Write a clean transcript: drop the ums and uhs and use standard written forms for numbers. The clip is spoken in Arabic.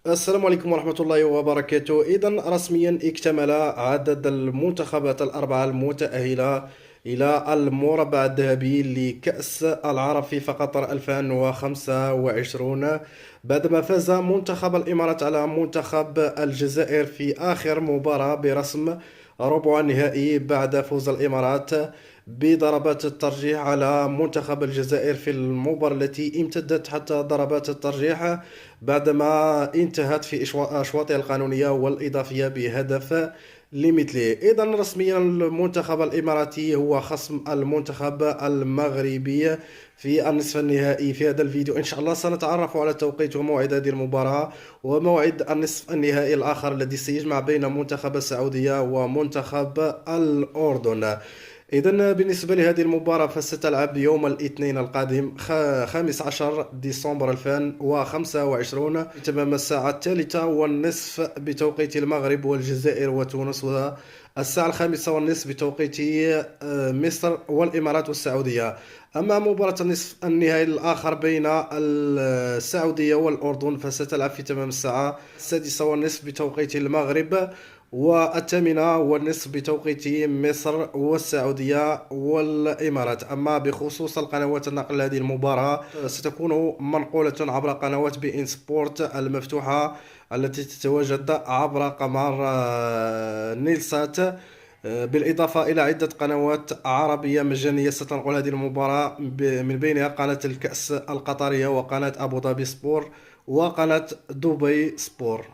السلام عليكم ورحمة الله وبركاته. إذا رسميا اكتمل عدد المنتخبات الأربعة المتأهلة إلى المربع الذهبي لكأس العرب في قطر 2025 بعدما فاز منتخب الإمارات على منتخب الجزائر في آخر مباراة برسم ربع النهائي بعد فوز الإمارات بضربات الترجيح على منتخب الجزائر في المباراة التي امتدت حتى ضربات الترجيح بعدما انتهت في أشواطها القانونية والإضافية بهدف لمثله. إذا رسميا المنتخب الإماراتي هو خصم المنتخب المغربي في النصف النهائي. في هذا الفيديو إن شاء الله سنتعرف على توقيت وموعد هذه المباراة وموعد النصف النهائي الآخر الذي سيجمع بين منتخب السعودية ومنتخب الأردن. إذا بالنسبة لهذه المباراة فستلعب يوم الاثنين القادم 15 ديسمبر 2025 تمام الساعة 3:30 بتوقيت المغرب والجزائر وتونس، والساعة 5:30 بتوقيت مصر والإمارات والسعودية. أما مباراة النصف النهائي الآخر بين السعودية والأردن فستلعب في تمام الساعة 6:30 بتوقيت المغرب و8:30 بتوقيت مصر والسعودية والإمارات. أما بخصوص القنوات النقل هذه المباراة ستكون منقولة عبر قنوات بي إن سبورت المفتوحة التي تتواجد عبر قمر نيلسات، بالإضافة إلى عدة قنوات عربية مجانية ستنقل هذه المباراة من بينها قناة الكأس القطرية وقناة أبو ظبي سبور وقناة دبي سبور.